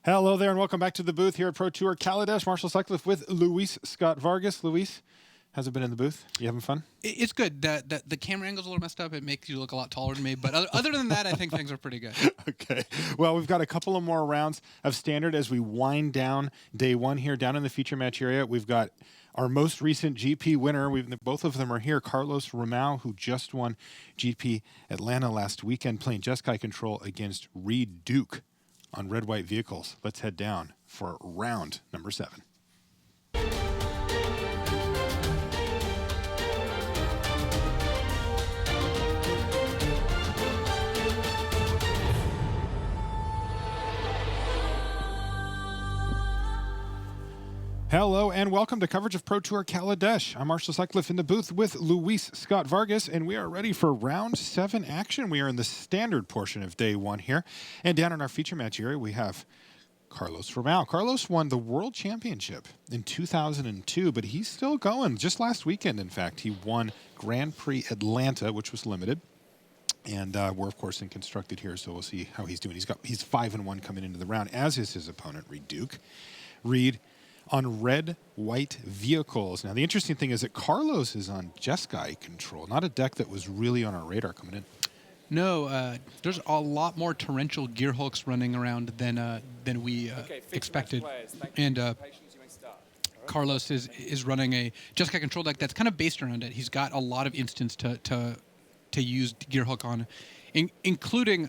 Hello there and welcome back to the booth here at Pro Tour Kaladesh. Marshall Sutcliffe with Luis Scott Vargas. Luis, how's it been in the booth? You having fun? It's good. The camera angle's a little messed up. It makes you look a lot taller than me. But other than that, I think things are pretty good. Okay. Well, we've got a couple of more rounds of standard as we wind down day one here down in the feature match area. We've got our most recent GP winner. Both of them are here. Carlos Romao, who just won GP Atlanta last weekend, playing Jeskai Control against Reid Duke on red-white vehicles. Let's head down for round number 7. Hello and welcome to coverage of Pro Tour Kaladesh. I'm Marshall Sutcliffe in the booth with Luis Scott Vargas, and we are ready for round 7 action. We are in the standard portion of day 1 here. And down in our feature match area, we have Carlos Romao. Carlos won the World Championship in 2002, but he's still going. Just last weekend, in fact, he won Grand Prix Atlanta, which was limited. And we're, of course, in constructed here, so we'll see how he's doing. He's 5-1 coming into the round, as is his opponent, Reid Duke. Reid on red-white vehicles. Now, the interesting thing is that Carlos is on Jeskai Control, not a deck that was really on our radar coming in. No, there's a lot more torrential gear hooks running around than we expected. And Carlos is running a Jeskai Control deck that's kind of based around it. He's got a lot of instance to use gear hook on, including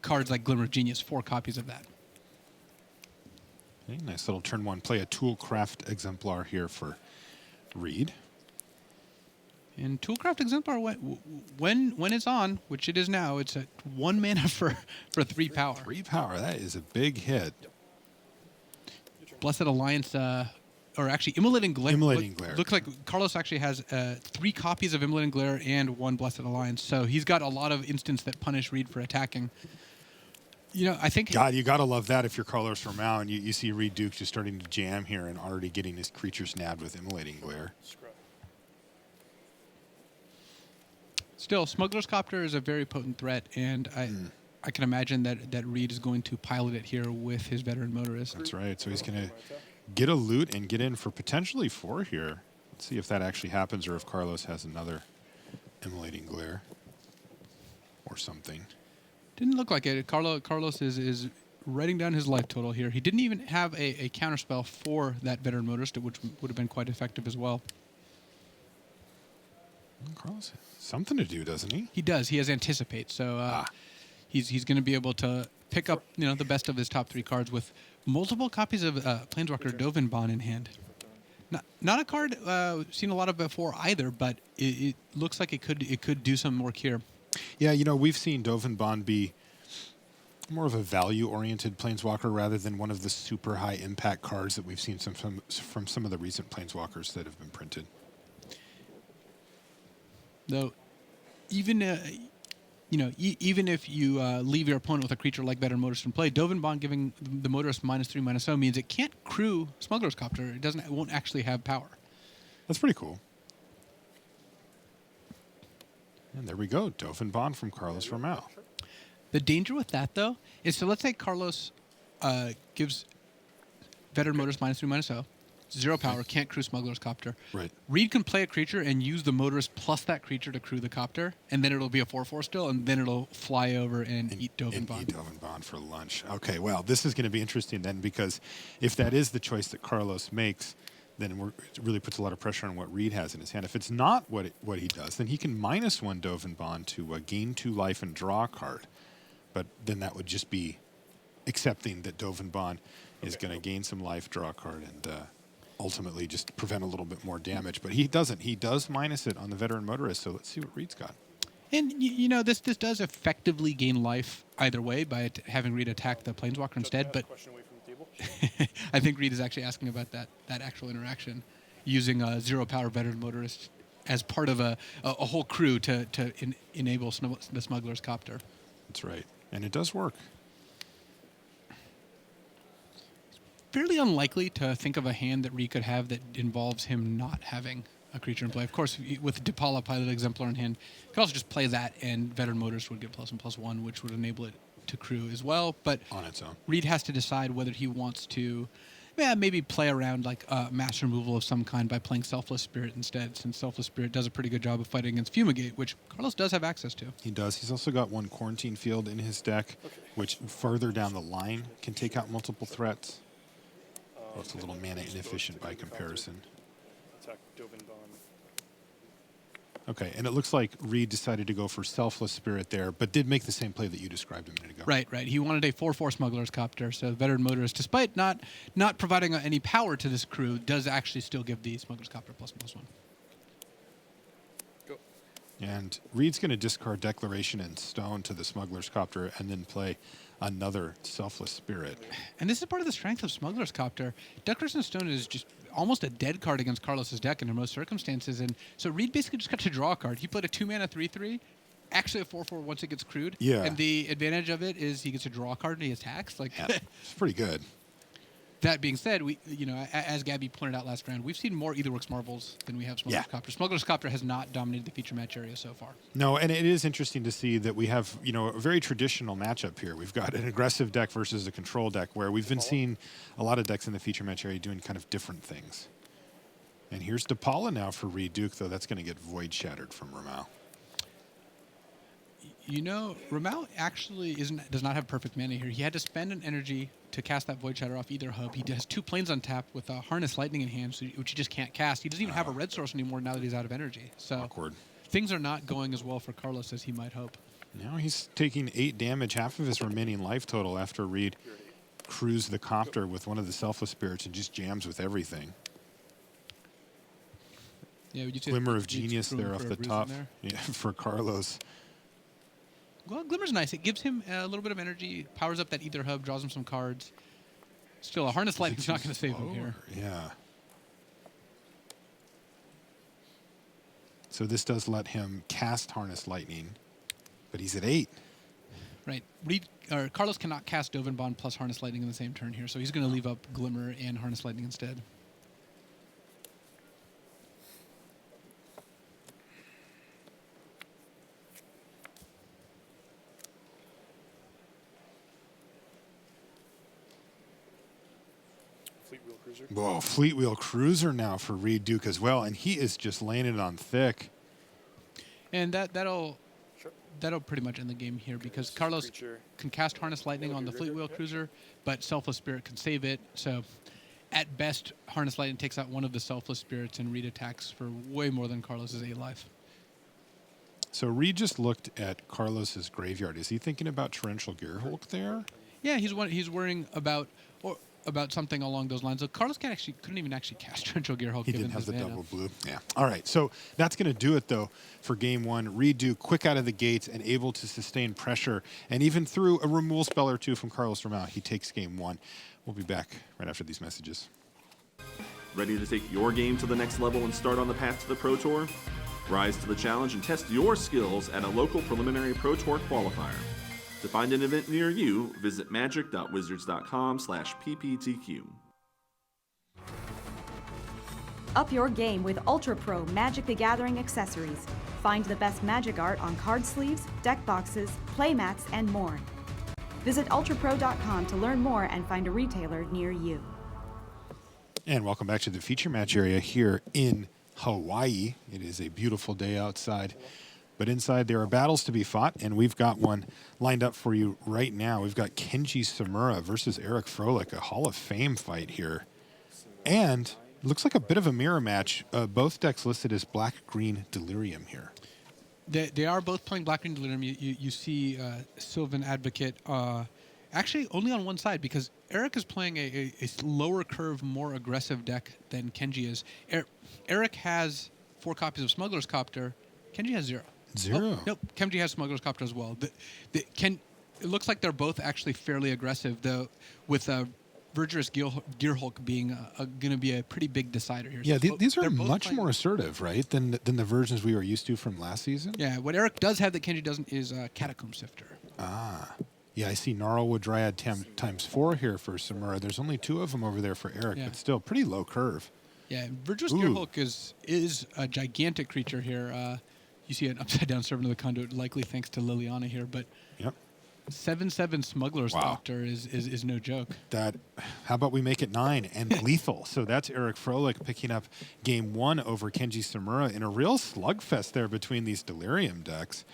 cards like Glimmer of Genius, 4 copies of that. Okay, nice little turn 1 play, a Toolcraft Exemplar here for Reid. And Toolcraft Exemplar, when it's on, which it is now, it's at 1 mana for 3 power. 3 power, that is a big hit. Blessed Alliance, or actually Immolating Glare. Immolating Glare. Looks like Carlos actually has 3 copies of Immolating Glare and 1 Blessed Alliance, so he's got a lot of instants that punish Reid for attacking. You know, I think... God, you got to love that if you're Carlos Romao and you see Reid Duke just starting to jam here and already getting his creatures nabbed with Immolating Glare. Still, Smuggler's Copter is a very potent threat, and I can imagine that Reid is going to pilot it here with his veteran motorist. That's right. So he's going to get a loot and get in for potentially 4 here. Let's see if that actually happens or if Carlos has another Immolating Glare or something. Didn't look like it. Carlos is writing down his life total here. He didn't even have a counterspell for that veteran motorist, which would have been quite effective as well. Carlos has something to do, doesn't he? He does. He has Anticipate, so he's going to be able to pick up the best of his top 3 cards with multiple copies of Planeswalker Dovinbon in hand. Not a card seen a lot of before either, but it looks like it could do some work here. Yeah, we've seen Dovinbon be more of a value-oriented Planeswalker rather than one of the super high-impact cards that we've seen from some of the recent Planeswalkers that have been printed. Though, even even if you leave your opponent with a creature like Veteran Motorist in play, Dovinbon giving the Motorist -3/-0 means it can't crew Smuggler's Copter. It won't actually have power. That's pretty cool. And there we go, Dovinbon from Carlos Romao. The danger with that, though, is so let's say Carlos gives Veteran Motorist -3/-0, 0 power, can't crew Smuggler's Copter. Right. Reid can play a creature and use the Motorist plus that creature to crew the Copter, and then it'll be a 4/4 still, and then it'll fly over and eat Dovinbon. And eat Dovinbon for lunch. Okay, well, this is going to be interesting then, because if that is the choice that Carlos makes, then it really puts a lot of pressure on what Reid has in his hand. If it's not what he does, then he can -1 Dovinbon to gain 2 life and draw a card. But then that would just be accepting that Dovinbon is going to gain some life, draw a card, and ultimately just prevent a little bit more damage. But he doesn't. He does minus it on the veteran motorist, so let's see what Reid's got. And, this does effectively gain life either way by having Reid attack the Planeswalker instead, but I think Reid is actually asking about that actual interaction, using a 0 power veteran motorist as part of a whole crew to enable the Smuggler's Copter. That's right. And it does work. Fairly unlikely to think of a hand that Reid could have that involves him not having a creature in play. Of course, with Dipala Pilot Exemplar in hand, you could also just play that, and Veteran Motorist would get +1/+1, which would enable it to crew as well. But on its own, Reid has to decide whether he wants to maybe play around like mass removal of some kind by playing Selfless Spirit instead, since Selfless Spirit does a pretty good job of fighting against Fumigate, which Carlos does have access to. He does. He's also got one Quarantine Field in his deck, which further down the line can take out multiple threats. Well, it's a little mana inefficient by comparison. Okay, and it looks like Reid decided to go for Selfless Spirit there, but did make the same play that you described a minute ago. Right. He wanted a 4/4 Smuggler's Copter, so Veteran Motorist, despite not providing any power to this crew, does actually still give the Smuggler's Copter +1/+1. Go. And Reid's going to discard Declaration and Stone to the Smuggler's Copter and then play another Selfless Spirit. And this is part of the strength of Smuggler's Copter. Declaration Stone is just almost a dead card against Carlos's deck under most circumstances, and so Reid basically just got to draw a card. He played a 2-mana 3/3, actually a 4/4 once it gets crewed. Yeah. And the advantage of it is he gets to draw a card and he attacks. Like, Yeah, it's pretty good. That being said, as Gabby pointed out last round, we've seen more Aetherworks Marvels than we have Smuggler's Copter. Smuggler's Copter has not dominated the feature match area so far. No, and it is interesting to see that we have, a very traditional matchup here. We've got an aggressive deck versus a control deck where we've been seeing a lot of decks in the feature match area doing kind of different things. And here's Depala now for Reid Duke, though that's going to get Void Shattered from Romao. Romao actually does not have perfect mana here. He had to spend an energy to cast that Void Shatter off either hub. He has 2 planes on tap with Harness Lightning in hand, which he just can't cast. He doesn't even have a red source anymore now that he's out of energy. So Awkward. Things are not going as well for Carlos as he might hope. Now he's taking 8 damage, half of his remaining life total after Reid crews the Copter with one of the Selfless Spirits and just jams with everything. Yeah, Glimmer of Genius there off the top for Carlos. Well, Glimmer's nice. It gives him a little bit of energy, powers up that Ether Hub, draws him some cards. Still, a Harness Lightning's not going to save him here. Yeah. So this does let him cast Harness Lightning, but he's at 8. Right. Carlos cannot cast Dovin Bond plus Harness Lightning in the same turn here, so he's going to leave up Glimmer and Harness Lightning instead. Whoa, Fleet Wheel Cruiser now for Reid Duke as well, and he is just laying it on thick. And that'll pretty much end the game here because Carlos can cast Harness Lightning on the Fleet Wheel Cruiser, but Selfless Spirit can save it. So at best, Harness Lightning takes out one of the Selfless Spirits, and Reid attacks for way more than Carlos's 8 life. So Reid just looked at Carlos's graveyard. Is he thinking about Torrential Gearhulk there? Yeah, he's worrying about something along those lines. So Carlos couldn't even actually cast Torrential Gearhulk. He didn't have the double blue. Yeah. All right. So that's going to do it, though, for game 1. Reid Duke quick out of the gates and able to sustain pressure. And even through a removal spell or two from Carlos Romao, he takes game 1. We'll be back right after these messages. Ready to take your game to the next level and start on the path to the Pro Tour? Rise to the challenge and test your skills at a local preliminary Pro Tour qualifier. To find an event near you, visit magic.wizards.com/pptq. Up your game with Ultra Pro Magic the Gathering accessories. Find the best magic art on card sleeves, deck boxes, playmats, and more. Visit ultrapro.com to learn more and find a retailer near you. And welcome back to the feature match area here in Hawaii. It is a beautiful day outside. But inside, there are battles to be fought, and we've got one lined up for you right now. We've got Kenji Samura versus Eric Froelich, a Hall of Fame fight here. And it looks like a bit of a mirror match. Both decks listed as Black-Green Delirium here. They are both playing Black-Green Delirium. You see Sylvan Advocate actually only on one side because Eric is playing a lower curve, more aggressive deck than Kenji is. Eric has 4 copies of Smuggler's Copter. Kenji has 0. 0? Oh, nope, Kenji has Smuggler's Copter as well. It looks like they're both actually fairly aggressive, though, with Verdurous Gearhulk being going to be a pretty big decider here. Yeah, So these are they're both much playing more assertive, right, than the versions we were used to from last season? Yeah, what Eric does have that Kenji doesn't is Catacomb Sifter. Ah. Yeah, I see Gnarlwood Dryad times 4 here for Samura. There's only 2 of them over there for Eric, but still pretty low curve. Yeah, Verdurous Gearhulk is a gigantic creature here. You see an upside-down Servant of the Conduit, likely thanks to Liliana here, but 7/7 Smuggler's Wow. Doctor is no joke. How about we make it 9 and lethal? So that's Eric Froelich picking up game 1 over Kenji Samura in a real slugfest there between these Delirium decks.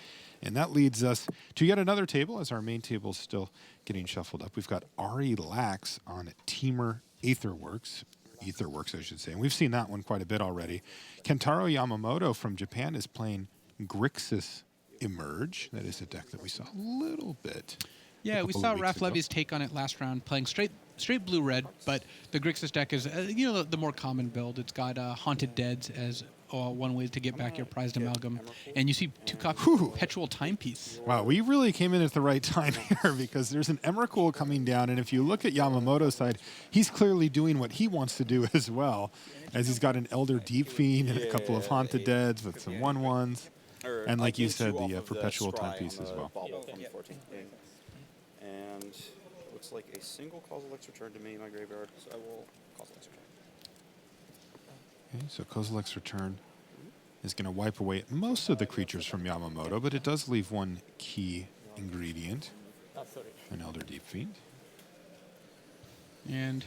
And that leads us to yet another table as our main table is still getting shuffled up. We've got Ari Lax on Teamer Etherworks, I should say. And we've seen that one quite a bit already. Kentaro Yamamoto from Japan is playing Grixis Emerge. That is a deck that we saw a little bit. Yeah, we saw Raph Levy's take on it last round, playing straight blue-red, but the Grixis deck is, the more common build. It's got Haunted Deads as one way to get back your prized amalgam. And you see 2 copies of Perpetual Timepiece. Wow, we really came in at the right time here because there's an Emrakul coming down, and if you look at Yamamoto's side, he's clearly doing what he wants to do as well, as he's got an Elder Deep Fiend and a couple of Haunted Deads with some 1/1s. And like you said, the Perpetual Timepiece as well. And it looks like a single Kozilek's Return to me in my graveyard, so I will Kozilek's Return. Okay, so Kozilek's Return is going to wipe away most of the creatures from Yamamoto, but it does leave one key ingredient, an Elder Deep Fiend. And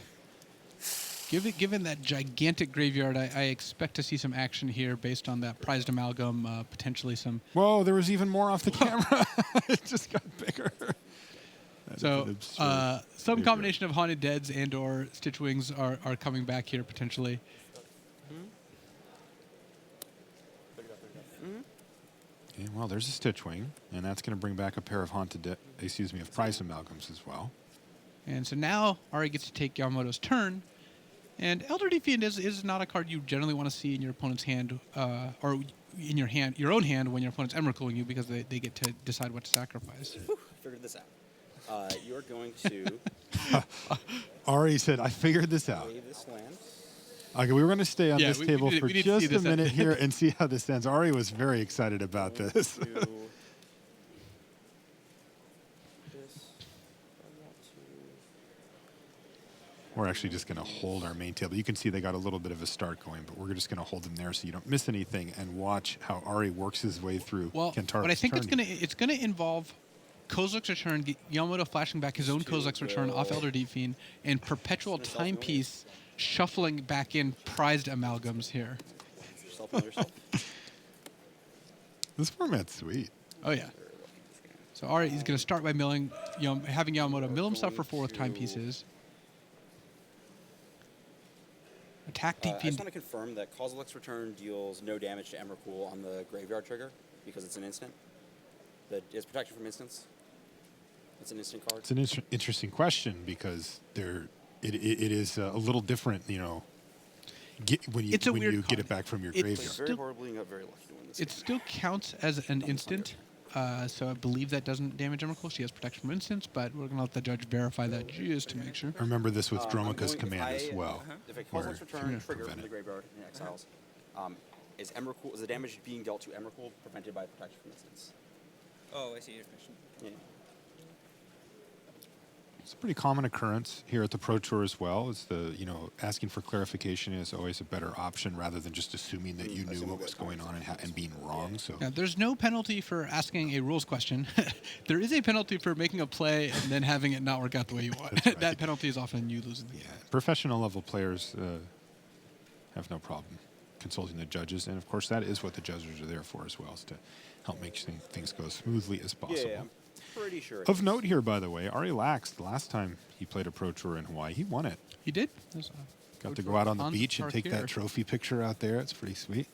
given that gigantic graveyard, I expect to see some action here based on that prized amalgam, potentially some... Whoa, there was even more off the camera. It just got bigger. So some combination of Haunted Deads and or Stitchwings are coming back here potentially. Okay, well, there's a Stitchwing, and that's going to bring back a pair of of Prize Amalgams as well. And so now Ari gets to take Yamamoto's turn, and Elder Deep Fiend is not a card you generally want to see in your opponent's hand, or in your own hand when your opponent's Emrakuling you, because they get to decide what to sacrifice. Whew, I figured this out. You're going to Ari said, I figured this out. play this land. Okay, we were going to stay on this we table need for to see just a this minute here and see how this ends. Ari was very excited about this. This. I want We're actually just going to hold our main table. You can see they got a little bit of a start going, but we're just going to hold them there so you don't miss anything and watch how Ari works his way through Kentaro's what I think turn. it's gonna involve Kozilek's Return, Yamamoto flashing back his own Kozilek's Return off Elder Deep Fiend, and Perpetual Timepiece shuffling back in prized amalgams here. yourself. This format's sweet. Oh yeah. So Ari, he's gonna start by milling, having Yamamoto mill himself for 4 with timepieces. Attack Deep I just Fiend. want to confirm that Kozilek's Return deals no damage to Emrakul on the graveyard trigger because it's an instant. It's protection from instants. It's an instant card. It's an interesting question because it is a little different, when you weird get it back from your Played graveyard. very horribly and got very lucky to win this. It game. still counts as an instant, so I believe that doesn't damage Emrakul. She has protection from instants, but we're gonna let the judge verify that just to make sure. I remember this with I'm Dromoka's going- command as well. If a where Kozilek's Return trigger prevent from the it. graveyard in exiles, is the damage being dealt to Emrakul prevented by protection from instants? Oh, I see your question. Yeah. It's a pretty common occurrence here at the Pro Tour as well. It's asking for clarification is always a better option rather than just assuming that you knew what was going on and being wrong. So Now, there's no penalty for asking a rules question. There is a penalty for making a play and then having it not work out the way you want. That's right. That penalty is often you losing the game. professional level players have no problem consulting the judges, and of course that is what the judges are there for as well, is to help make things go as smoothly as possible. Yeah, I'm pretty sure. Of note here, by the way, Ari Lax, the last time he played a Pro Tour in Hawaii, he won it. He did? Got to go out on the Hans beach and take Tarkir. that trophy picture out there. It's pretty sweet.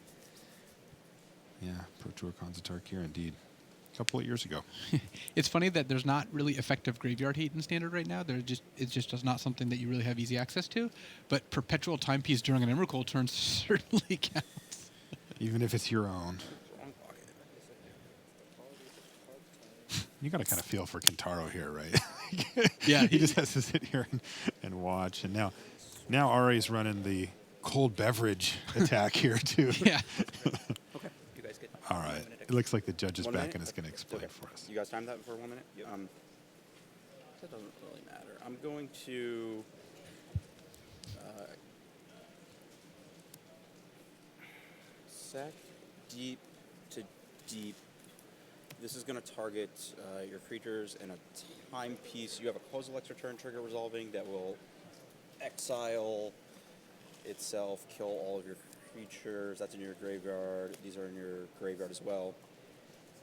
Yeah, Pro Tour Kanza Tarkir, indeed. A couple of years ago. It's funny that there's not really effective graveyard heat in Standard right now. It's just not something that you really have easy access to. But Perpetual Timepiece during an Emrakul turn certainly counts. Even if it's your own. You got to kind of feel for Kentaro here, right? Yeah, he just has to sit here and watch. And now Ari's running the cold beverage attack here, too. Yeah. Okay, you guys get. All right. It looks like the judge is 1 back minute? and is going to explain Okay. for us. You guys timed that for 1 minute? That doesn't really matter. I'm going to sack deep to deep This is going to target your creatures in a timepiece. You have a Kozilek's return trigger resolving that will exile itself, kill all of your creatures. That's in your graveyard. These are in your graveyard as well.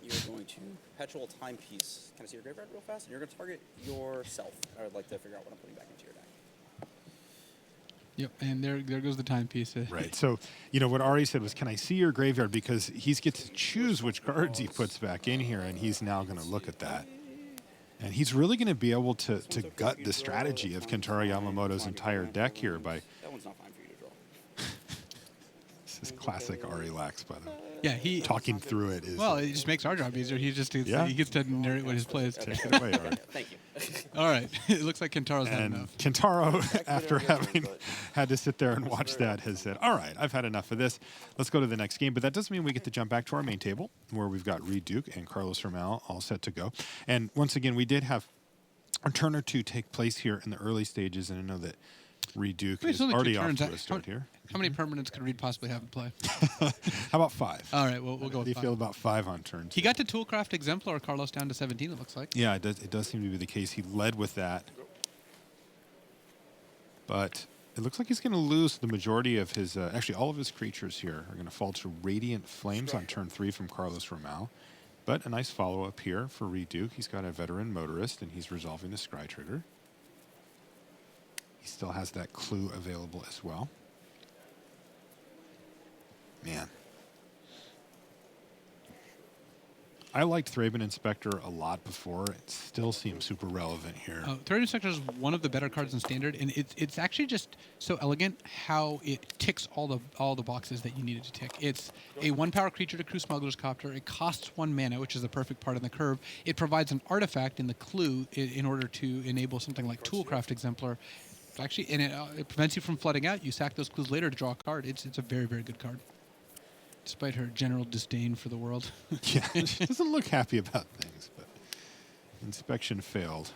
You're going to Perpetual Timepiece. Can I see your graveyard real fast? And you're going to target yourself. I would like to figure out what I'm putting back into your deck. Yep, and there goes the timepiece. Right. So, you know, what Ari said was, can I see your graveyard? Because he gets to choose which cards he puts back in here, and he's now going to look at that. And he's really going to be able to gut the strategy of Kentaro Yamamoto's entire deck here by... That one's not fine for you to draw. This is classic Ari Lax, by the way. Yeah, he Talking through it is... Well, it just makes our job easier. He gets to narrate what his play is. Take it away, Ari. Thank you. All right, it looks like Kentaro's had And enough. Kentaro, after having had to sit there and watch that, has said, all right, I've had enough of this. Let's go to the next game. But that doesn't mean we get to jump back to our main table, where we've got Reid Duke and Carlos Romao all set to go. And once again, we did have a turn or two take place here in the early stages, and I know that Reid Duke Wait, is it's only already 2 off turns. to a start here. How many permanents could Reid possibly have in play? How about 5? All right, we'll go How do with you 5. feel about 5 on turn 2? He got to Toolcraft Exemplar, Carlos down to 17, it looks like. Yeah, it does seem to be the case. He led with that. But it looks like he's going to lose the majority of his... actually, all of his creatures here are going to fall to Radiant Flames on turn 3 from Carlos Romao. But a nice follow-up here for Reid Duke. He's got a Veteran Motorist, and he's resolving the Scry Trigger. He still has that clue available as well. Man. I liked Thraben Inspector a lot before. It still seems super relevant here. Thraben Inspector is one of the better cards in Standard, and it's actually just so elegant how it ticks all the boxes that you need it to tick. It's a 1-power creature to crew Smuggler's Copter. It costs 1 mana, which is the perfect part in the curve. It provides an artifact in the clue in order to enable something like Toolcraft Exemplar. Actually, and it prevents you from flooding out. You sack those clues later to draw a card. It's a very, very good card, despite her general disdain for the world. Yeah, she doesn't look happy about things, but inspection failed.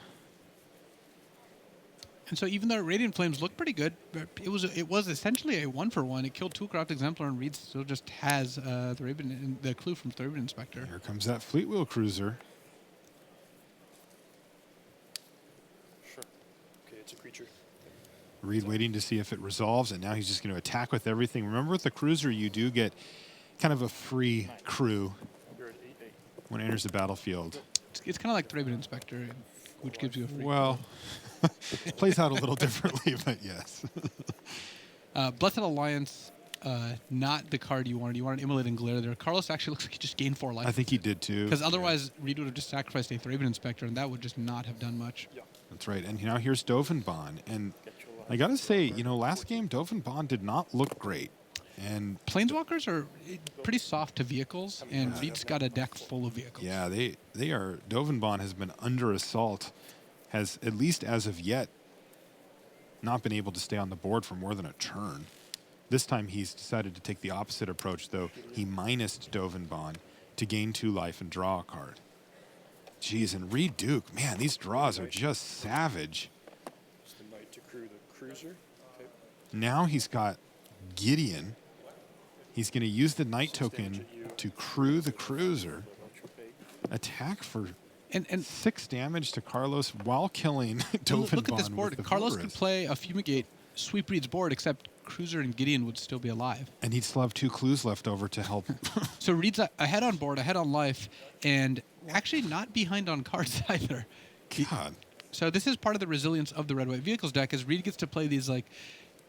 And so even though Radiant Flames looked pretty good, it was essentially a 1-for-1. It killed Toolcraft Exemplar, and Reid still just has the clue from Thraben Inspector. Here comes that Fleet Wheel Cruiser. Sure. Okay, it's a creature. Reid waiting to see if it resolves, and now he's just going to attack with everything. Remember, with the Cruiser, you do get kind of a free crew You're at 8-8. when it enters the battlefield. It's kind of like Thraben Inspector, which gives you a free. Well, plays out a little differently, but yes. Blessed Alliance, not the card you wanted. You wanted Immolating Glare there. Carlos actually looks like he just gained 4 life. I think he did too. Because otherwise, Reid would have just sacrificed a Thraben Inspector, and that would just not have done much. Yeah. That's right. And now here's Dovenbon. And I got to say, you know, last game, Dovenbon did not look great. And Planeswalkers are pretty soft to vehicles, and Reid's got a deck full of vehicles. yeah, they are. Dovenbon has been under assault, has at least as of yet not been able to stay on the board for more than a turn. This time he's decided to take the opposite approach, though. He minused Dovenbon to gain 2 life and draw a card. Jeez, and Reid Duke, man, these draws are just savage. It's the knight to crew the cruiser. Okay. Now he's got Gideon. He's going to use the Knight token to crew the Cruiser. Attack for And 6 damage to Carlos while killing Dovenbon. look at this board. with the Carlos could Motorist. play a Fumigate, sweep Reid's board, except Cruiser and Gideon would still be alive. And he'd still have 2 clues left over to help. So Reid's ahead on board, ahead on life, and actually not behind on cards either. God. So this is part of the resilience of the Red-White Vehicles deck, is Reid gets to play these like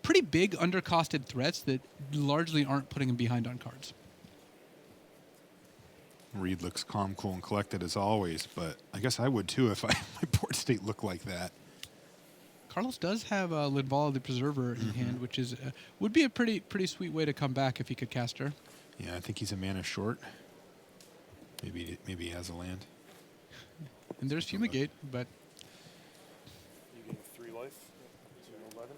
pretty big undercosted threats that largely aren't putting him behind on cards. Reid looks calm, cool, and collected as always, but I guess I would too if my board state looked like that. Carlos does have Linvala the Preserver in hand, which is would be a pretty sweet way to come back if he could cast her. Yeah, I think he's a mana short. Maybe he has a land. And there's Fumigate, but You gain 3 life. So 11.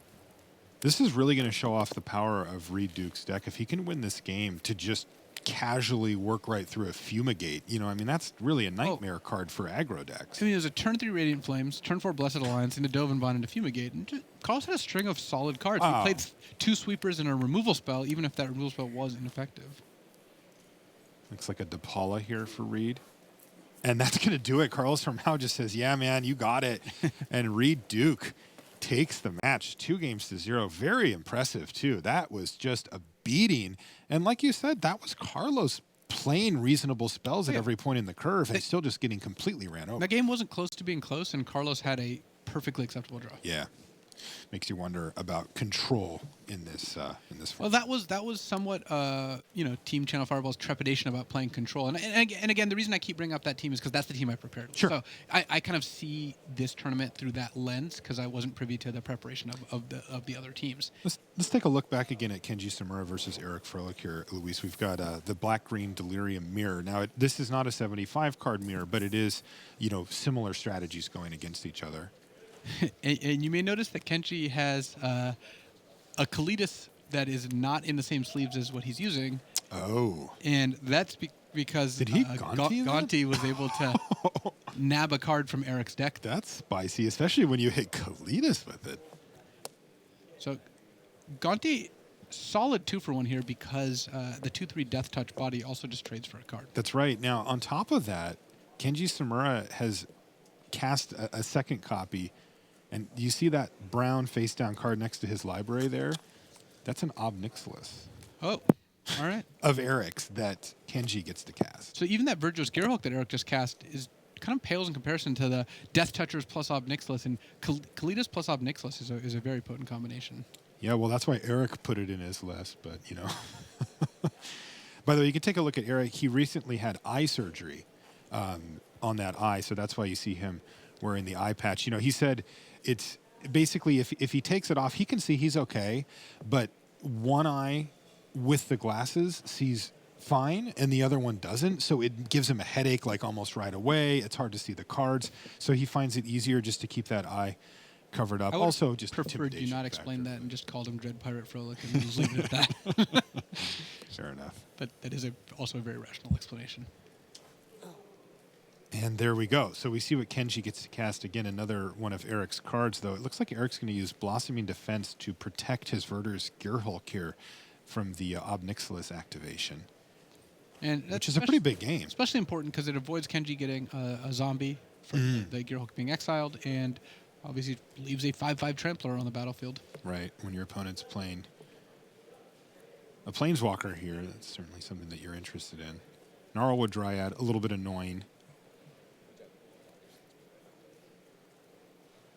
This is really going to show off the power of Reid Duke's deck. If he can win this game to just casually work right through a Fumigate, you know, I mean, that's really a nightmare card for aggro decks. I mean, there's a turn 3 Radiant Flames, turn 4 Blessed Alliance, into Dovenbon, into Fumigate. And Carlos had a string of solid cards. Oh. He played 2 sweepers and a removal spell, even if that removal spell was ineffective. Looks like a DePaula here for Reid. And that's going to do it. Carlos Romao just says, yeah, man, you got it. And Reid Duke takes the match 2-0. Very impressive, too. That was just a beating. And like you said, that was Carlos playing reasonable spells at every point in the curve and still just getting completely ran over. That game wasn't close to being close, and Carlos had a perfectly acceptable draw. Yeah. Makes you wonder about control in this Well, that was somewhat Team Channel Fireball's trepidation about playing control, and again, the reason I keep bringing up that team is because that's the team I prepared. Sure. So I kind of see this tournament through that lens because I wasn't privy to the preparation of the other teams. Let's take a look back again at Kenji Samura versus Eric Froelich here, Luis. We've got the black-green Delirium mirror. Now, this is not a 75 card mirror, but it is similar strategies going against each other. And you may notice that Kenji has a Kaladesh that is not in the same sleeves as what he's using. Oh. And that's because Did he Gonti was able to nab a card from Eric's deck. That's spicy, especially when you hit Kaladesh with it. So Gonti, solid 2-for-1 here because the 2/3 Death Touch body also just trades for a card. That's right. Now, on top of that, Kenji Samura has cast a second copy. And you see that brown face-down card next to his library there? That's an Ob Nixilis. Oh, all right. Of Eric's that Kenji gets to cast. So even that Virtuous Gearhulk that Eric just cast is kind of pales in comparison to the Death Touchers plus Ob Nixilis. And Kaladesh plus Ob Nixilis is a very potent combination. Yeah, well, that's why Eric put it in his list, but, By the way, you can take a look at Eric. He recently had eye surgery on that eye, so that's why you see him wearing the eye patch. He said it's basically if he takes it off, he can see he's okay, but one eye with the glasses sees fine and the other one doesn't, so it gives him a headache like almost right away. It's hard to see the cards, so he finds it easier just to keep that eye covered up. Also, just preferred you not explain that and just called him Dread Pirate Froelich and just leave it at that. Fair enough. But that is also a very rational explanation. And there we go. So we see what Kenji gets to cast. Again, another one of Eric's cards, though. It looks like Eric's going to use Blossoming Defense to protect his Verdur's Gearhulk here from the Ob Nixilis activation. And which is a pretty big game. Especially important because it avoids Kenji getting a zombie from the Gearhulk being exiled and obviously leaves a 5/5 Trampler on the battlefield. Right. When your opponent's playing a Planeswalker here, that's certainly something that you're interested in. Gnarlwood Dryad, a little bit annoying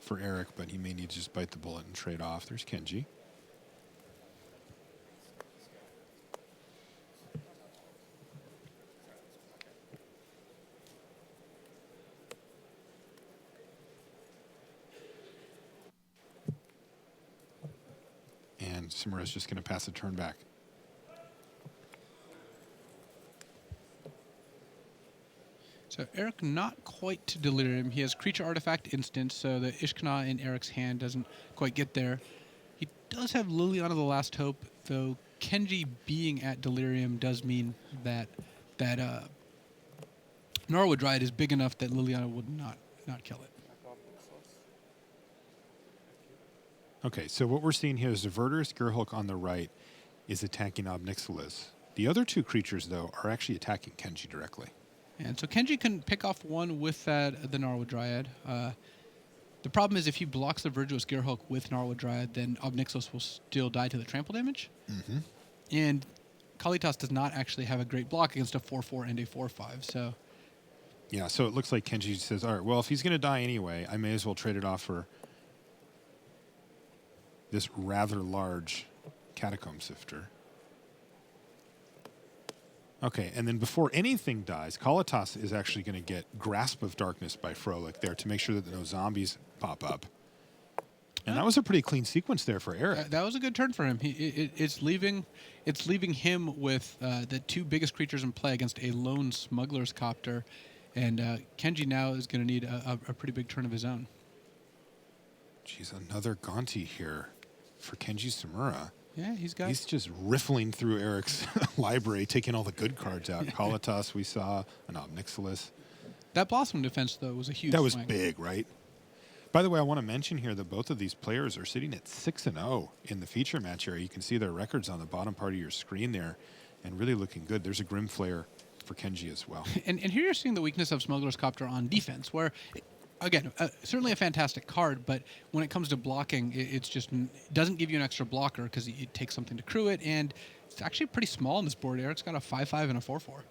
for Eric, but he may need to just bite the bullet and trade off. There's Kenji. And Samura's just going to pass a turn back. So Eric not quite to Delirium. He has Creature Artifact Instant, so the Ishkana in Eric's hand doesn't quite get there. He does have Liliana the Last Hope, though Kenji being at Delirium does mean that Gnarlwood Dryad is big enough that Liliana would not kill it. Okay, so what we're seeing here is the Verdurous Gearhulk on the right is attacking Ob Nixilis. The other two creatures, though, are actually attacking Kenji directly. And so Kenji can pick off one with the Gnarlwood Dryad. The problem is if he blocks the Virtuous Gearhulk with Gnarlwood Dryad, then Ob Nixilis will still die to the trample damage. Mm-hmm. And Kaladesh does not actually have a great block against a 4/4 and a 4/5, so... Yeah, so it looks like Kenji says, all right, well, if he's going to die anyway, I may as well trade it off for this rather large Catacomb Sifter. Okay, and then before anything dies, Kaladesh is actually going to get Grasp of Darkness by Froelich there to make sure that no zombies pop up. And that was a pretty clean sequence there for Eric. That was a good turn for him. It's leaving him with the two biggest creatures in play against a lone Smuggler's Copter. And Kenji now is going to need a pretty big turn of his own. Jeez, another Gonti here for Kenji Samura. Yeah, he's just riffling through Eric's library, taking all the good cards out. Kaladesh, we saw, an Ob Nixilis. That Blossom Defense, though, was a huge That was swing. big, right? By the way, I want to mention here that both of these players are sitting at 6-0 in the feature match area. You can see their records on the bottom part of your screen there and really looking good. There's a Grim Flayer for Kenji as well. And here you're seeing the weakness of Smuggler's Copter on defense, where, again, certainly a fantastic card, but when it comes to blocking, it's just doesn't give you an extra blocker because it takes something to crew it, and it's actually pretty small on this board. Eric's got a 5/5 and a 4/4.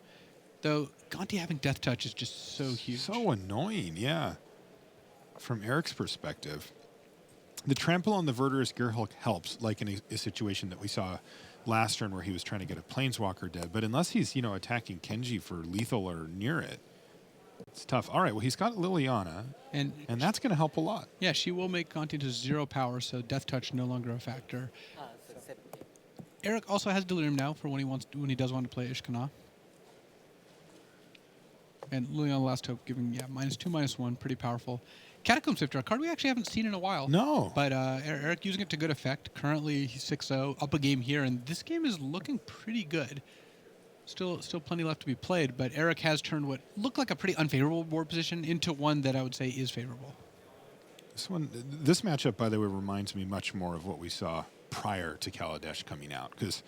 Though Gonti having Death Touch is just so huge. So annoying, yeah. From Eric's perspective, the trample on the Verdurous Gearhulk helps, like in a situation that we saw last turn where he was trying to get a Planeswalker dead. But unless he's, attacking Kenji for lethal or near it, it's tough. All right, well, he's got Liliana, and that's going to help a lot. Yeah, she will make Gonti to 0 power, so Death Touch no longer a factor. Eric also has Delirium now for when he does want to play Ishkana. And Liliana Last Hope giving, -2/-1, pretty powerful. Catacomb Sifter, a card we actually haven't seen in a while. No. But Eric using it to good effect. Currently, he's 6-0, up a game here, and this game is looking pretty good. Still plenty left to be played, but Eric has turned what looked like a pretty unfavorable board position into one that I would say is favorable. This matchup, by the way, reminds me much more of what we saw prior to Kaladesh coming out, because,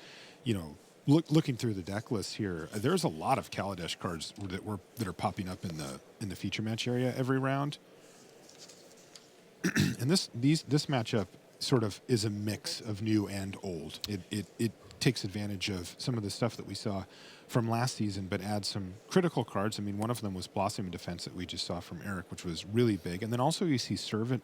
looking through the deck list here, there's a lot of Kaladesh cards that are popping up in the feature match area every round. And this matchup sort of is a mix of new and old. It takes advantage of some of the stuff that we saw from last season, but adds some critical cards. I mean, one of them was Blossom Defense that we just saw from Eric, which was really big. And then also you see Servant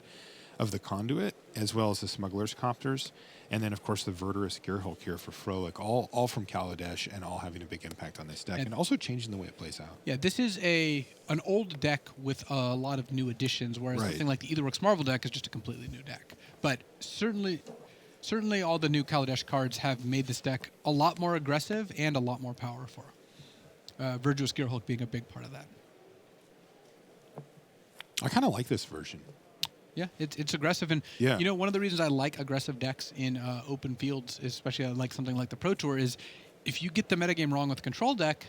of the Conduit, as well as the Smuggler's Copters. And then, of course, the Verdurous Gearhulk here for Frolic, all from Kaladesh and all having a big impact on this deck, and also changing the way it plays out. Yeah, this is an old deck with a lot of new additions, whereas something like the Aetherworks Marvel deck is just a completely new deck. But certainly all the new Kaladesh cards have made this deck a lot more aggressive and a lot more powerful. Verdurous Gearhulk being a big part of that. I kind of like this version. Yeah, it's aggressive, and one of the reasons I like aggressive decks in open fields, especially like something like the Pro Tour, is if you get the metagame wrong with a control deck,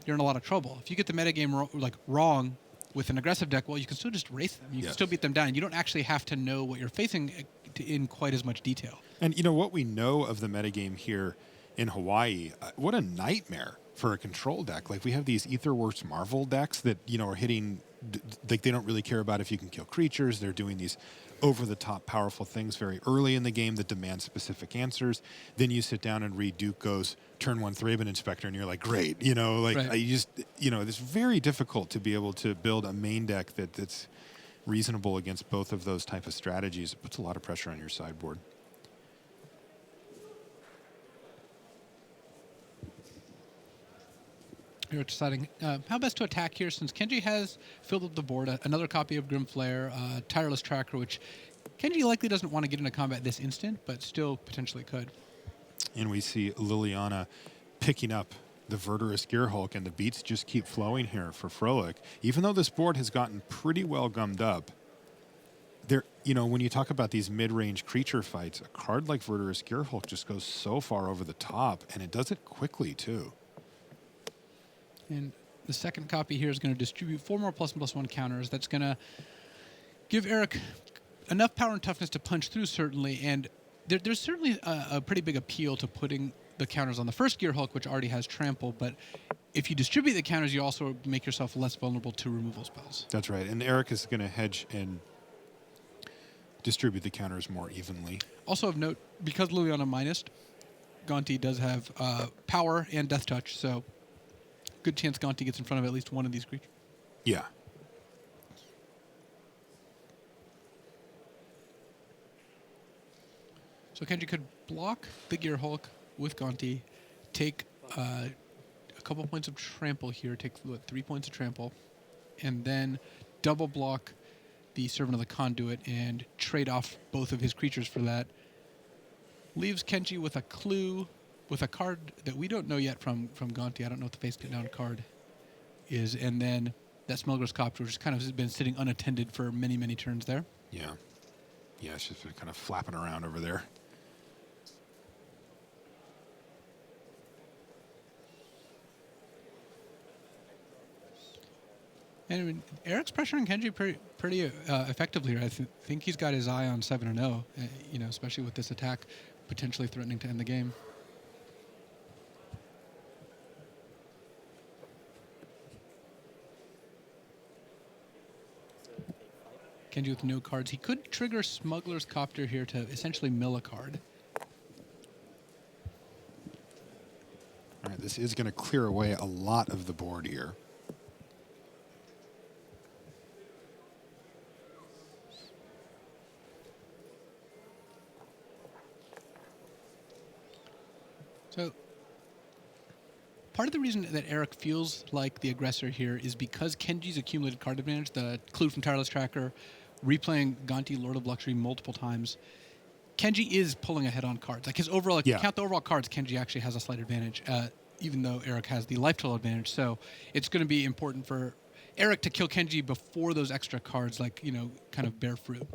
you're in a lot of trouble. If you get the metagame wrong with an aggressive deck, well, you can still just race them. You can still beat them down. You don't actually have to know what you're facing in quite as much detail. And what we know of the metagame here in Hawaii, what a nightmare for a control deck. Like, we have these Aetherworks Marvel decks that are hitting. Like, they don't really care about if you can kill creatures. They're doing these over-the-top powerful things very early in the game that demand specific answers. Then you sit down and Reid Duke goes, turn 1 Thraben Inspector, and you're like, great. Right. It's very difficult to be able to build a main deck that's reasonable against both of those type of strategies. It puts a lot of pressure on your sideboard. You're deciding how best to attack here, since Kenji has filled up the board. Another copy of Grim Flare, Tireless Tracker, which Kenji likely doesn't want to get into combat this instant, but still potentially could. And we see Liliana picking up the Verdurous Gearhulk, and the beats just keep flowing here for Frolic. Even though this board has gotten pretty well gummed up, there, when you talk about these mid-range creature fights, a card like Verdurous Gearhulk just goes so far over the top, and it does it quickly, too. And the second copy here is going to distribute 4 more +1/+1 counters. That's going to give Eric enough power and toughness to punch through, certainly. And there's certainly a pretty big appeal to putting the counters on the first Gearhulk, which already has Trample. But if you distribute the counters, you also make yourself less vulnerable to removal spells. That's right. And Eric is going to hedge and distribute the counters more evenly. Also of note, because Liliana minused, Gonti does have power and Death Touch, so good chance Gonti gets in front of at least one of these creatures. Yeah. So Kenji could block the Gearhulk with Gonti, take a couple points of trample here, take 3 points of trample, and then double block the Servant of the Conduit and trade off both of his creatures for that. Leaves Kenji with a clue, with a card that we don't know yet from Gonti. I don't know what the face down card is. And then that Smuggler's Copter, which kind of has been sitting unattended for many, many turns there. Yeah. Yeah, it's just been kind of flapping around over there. And I mean, Eric's pressuring Kenji pretty effectively here. I think he's got his eye on 7-0, especially with this attack potentially threatening to end the game. Kenji with no cards. He could trigger Smuggler's Copter here to essentially mill a card. All right, this is going to clear away a lot of the board here. So, part of the reason that Eric feels like the aggressor here is because Kenji's accumulated card advantage, the clue from Tireless Tracker, replaying Gonti Lord of Luxury multiple times. Kenji is pulling ahead on cards. Like his overall, if you count the overall cards, Kenji actually has a slight advantage, even though Eric has the life total advantage. So it's going to be important for Eric to kill Kenji before those extra cards, like, you know, kind of bear fruit.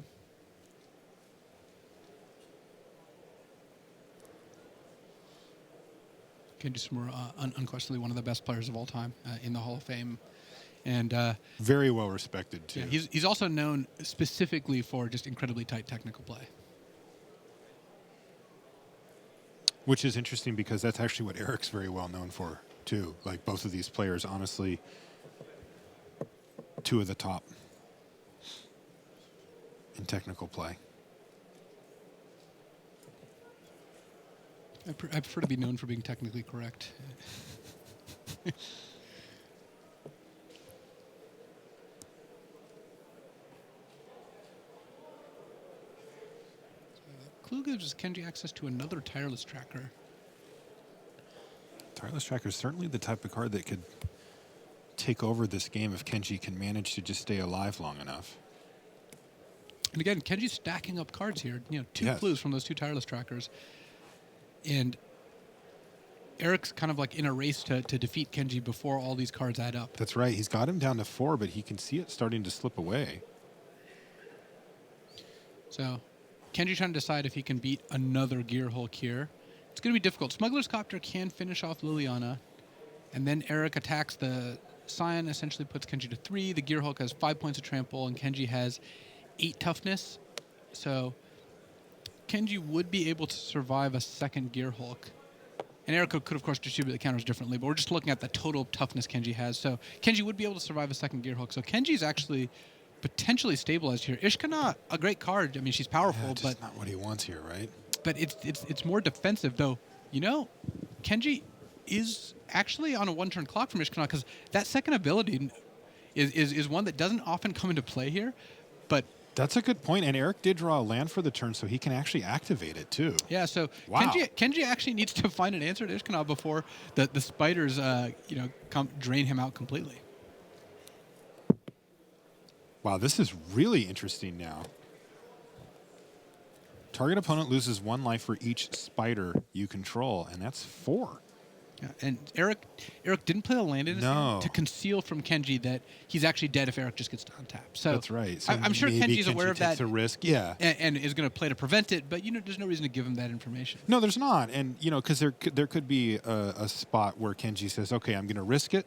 Kenji Sumura, unquestionably one of the best players of all time in the Hall of Fame. And very well respected, too. Yeah, he's also known specifically for just incredibly tight technical play. Which is interesting because that's actually what Eric's very well known for, too. Like, both of these players, honestly, two of the top in technical play. I prefer to be known for being technically correct. Clue gives Kenji access to another Tireless Tracker. Tireless Tracker is certainly the type of card that could take over this game if Kenji can manage to just stay alive long enough. And again, Kenji's stacking up cards here. You know, two clues from those two Tireless Trackers. And Eric's kind of like in a race to defeat Kenji before all these cards add up. That's right. He's got him down to 4, but he can see it starting to slip away. So Kenji trying to decide if he can beat another Gear Hulk here. It's going to be difficult. Smuggler's Copter can finish off Liliana. And then Eric attacks the Scion, essentially puts Kenji to 3. The Gear Hulk has 5 points of trample, and Kenji has 8 toughness. So Kenji would be able to survive a second Gear Hulk. And Eric could, of course, distribute the counters differently, but we're just looking at the total toughness Kenji has. So Kenji would be able to survive a second Gear Hulk. So Kenji's actually potentially stabilized here. Ishkana, a great card. I mean, she's powerful, Yeah, just but not what he wants here, right? But it's more defensive, though. You know, Kenji is actually on a one-turn clock from Ishkana because that second ability is one that doesn't often come into play here, but that's a good point, and Eric did draw a land for the turn, so he can actually activate it, too. Yeah, so wow. Kenji actually needs to find an answer to Ishkana before the spiders, drain him out completely. Wow, this is really interesting now. Target opponent loses 1 life for each spider you control, and that's 4. Yeah, and Eric didn't play the land in his hand to conceal from Kenji that he's actually dead if Eric just gets to untap. So that's right. So I'm sure Kenji's aware of that. It's a risk, yeah, and is going to play to prevent it. But there's no reason to give him that information. No, there's not, and because there could be a spot where Kenji says, "Okay, I'm going to risk it.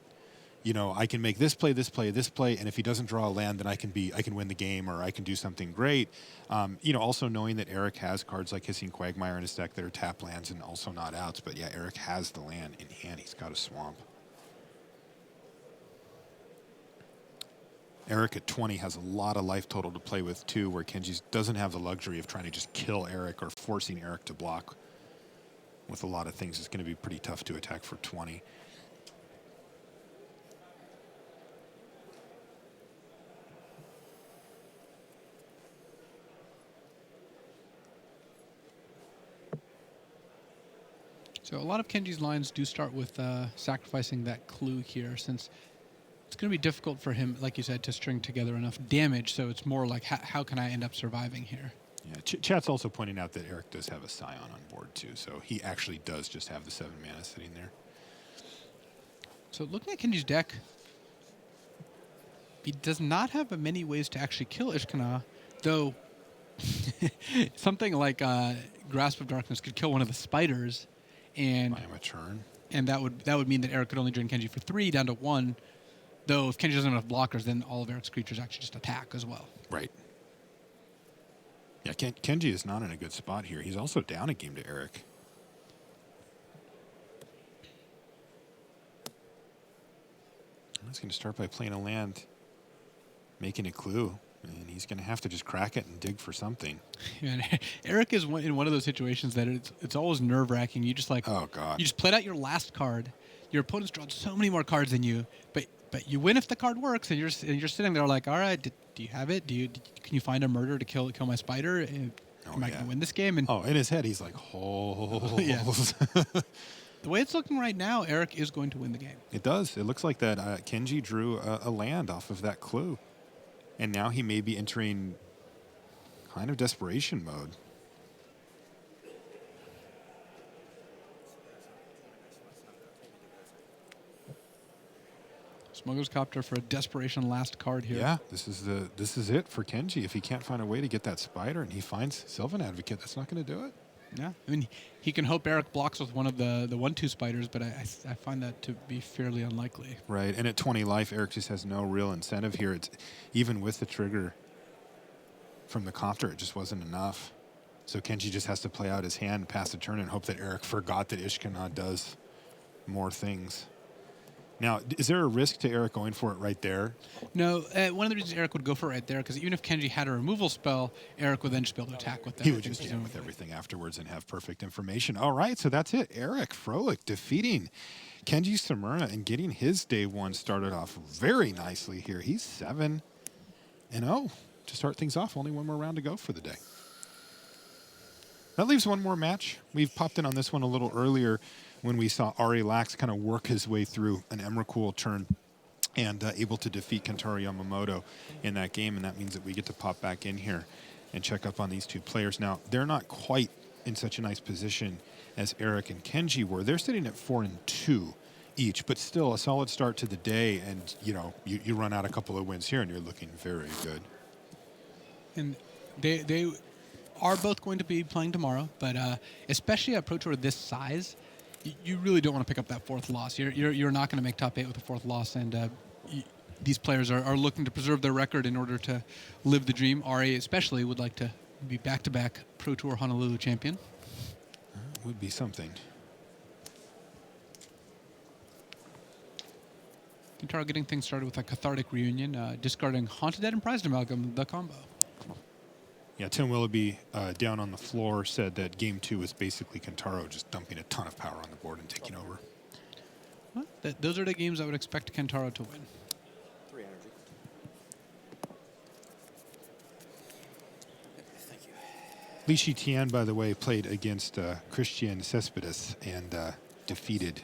I can make this play, and if he doesn't draw a land, then I can win the game, or I can do something great." Also knowing that Eric has cards like Hissing Quagmire in his deck that are tap lands and also not outs, but yeah, Eric has the land in hand. He's got a swamp. Eric at 20 has a lot of life total to play with too, where Kenji doesn't have the luxury of trying to just kill Eric or forcing Eric to block with a lot of things. It's going to be pretty tough to attack for 20. So a lot of Kenji's lines do start with sacrificing that clue here, since it's going to be difficult for him, like you said, to string together enough damage. So it's more like, how can I end up surviving here? Yeah, Chat's also pointing out that Eric does have a Scion on board too, so he actually does just have the 7 mana sitting there. So looking at Kenji's deck, he does not have many ways to actually kill Ishkana, though something like Grasp of Darkness could kill one of the spiders. And buy him a turn. And that would mean that Eric could only drain Kenji for 3 down to 1. Though if Kenji doesn't have enough blockers, then all of Eric's creatures actually just attack as well. Right. Yeah, Kenji is not in a good spot here. He's also down a game to Eric. He's going to start by playing a land, making a clue. And he's going to have to just crack it and dig for something. And Eric is in one of those situations that it's always nerve-wracking. You just Oh, God. You just played out your last card. Your opponent's drawn so many more cards than you, but you win if the card works, and you're sitting there like, all right, do you have it? Can you find a murder to kill my spider? Am I going to win this game? And in his head, he's like, holes. Yeah. The way it's looking right now, Eric is going to win the game. It does. It looks like that Kenji drew a land off of that clue. And now he may be entering kind of desperation mode. Smuggler's Copter for a desperation last card here. Yeah, this is it for Kenji. If he can't find a way to get that spider and he finds Sylvan Advocate, that's not going to do it. Yeah, I mean, he can hope Eric blocks with one of the 1/2 spiders, but I find that to be fairly unlikely. Right, and at 20 life, Eric just has no real incentive here. It's even with the trigger from the copter, it just wasn't enough. So Kenji just has to play out his hand, pass the turn, and hope that Eric forgot that Ishkanah does more things. Now, is there a risk to Eric going for it right there? No, one of the reasons Eric would go for it right there, because even if Kenji had a removal spell, Eric would then just be able to attack with that. He would just jam with everything afterwards and have perfect information. All right, so that's it. Eric Froelich defeating Kenji Samura and getting his day one started off very nicely here. He's 7-0 to start things off. Only one more round to go for the day. That leaves one more match. We've popped in on this one a little earlier when we saw Ari Lax kind of work his way through an Emrakul turn and able to defeat Kentaro Yamamoto in that game. And that means that we get to pop back in here and check up on these two players. Now, they're not quite in such a nice position as Eric and Kenji were. They're sitting at 4-2 each, but still a solid start to the day. And, you run out a couple of wins here and you're looking very good. And they are both going to be playing tomorrow, but especially at Pro Tour this size, you really don't want to pick up that 4th loss. You're not going to make top 8 with a 4th loss, and these players are looking to preserve their record in order to live the dream. Ari especially would like to be back-to-back Pro Tour Honolulu champion. Would be something. Kentaro getting things started with a cathartic reunion, discarding Haunted Dead and Prized Amalgam, the combo. Yeah, Tim Willoughby down on the floor said that game 2 was basically Kentaro just dumping a ton of power on the board and taking over. Well, those are the games I would expect Kentaro to win. 3 energy. Thank you. Li Shitian, by the way, played against Christian Cespedes and defeated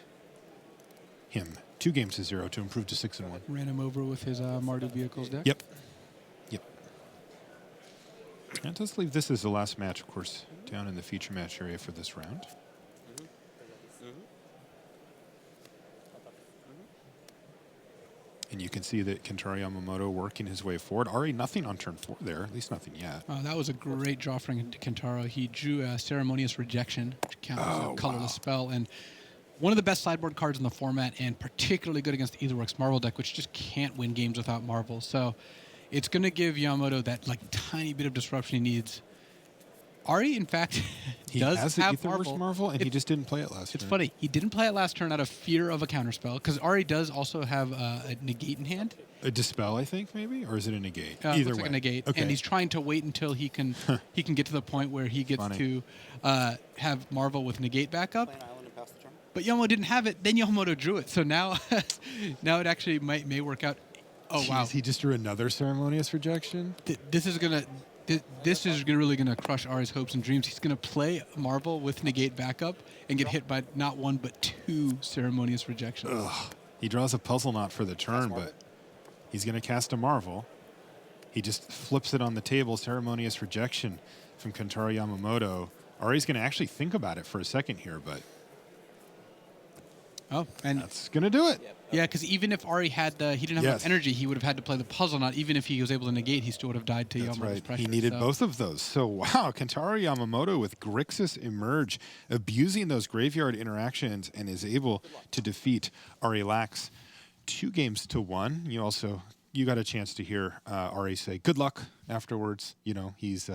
him 2-0 to improve to 6-1. Ran him over with his Mardu Vehicles deck. Yep. That does leave this as the last match, of course, down in the feature match area for this round. And you can see that Kentaro Yamamoto working his way forward. Already nothing on turn 4 there, at least nothing yet. That was a great draw for Kentaro. He drew a Ceremonious Rejection, which counts as a colorless spell, and one of the best sideboard cards in the format, and particularly good against the Aetherworks Marvel deck, which just can't win games without Marvel. So it's going to give Yamamoto that tiny bit of disruption he needs. Ari, in fact, he does has the have Aetherworks Marvel, and he just didn't play it last turn. It's funny. He didn't play it last turn out of fear of a counterspell, because Ari does also have a negate in hand. A Dispel, I think, maybe? Or is it a negate? Either way. Like a negate. Okay. And he's trying to wait until he can get to the point where he gets to have Marvel with negate backup. Play an island and pass the turn. But Yamamoto didn't have it. Then Yamamoto drew it. So now, now it actually may work out. Oh, Jeez, wow. He just drew another Ceremonious Rejection? This is really gonna crush Ari's hopes and dreams. He's gonna play Marvel with negate backup and get hit by not 1 but 2 Ceremonious Rejections. Ugh. He draws a Puzzle Knot for the turn, but he's going to cast a Marvel. He just flips it on the table, Ceremonious Rejection from Kentaro Yamamoto. Ari's going to actually think about it for a second here, but and that's going to do it. yeah, because even if Ari had he didn't have enough energy, he would have had to play the Puzzle Knot. Even if he was able to negate, he still would have died to That's Yamamoto's right. pressure. He needed both of those. So, wow, Kentaro Yamamoto with Grixis Emerge, abusing those graveyard interactions, and is able to defeat Ari Lax 2-1. You got a chance to hear Ari say good luck afterwards. He's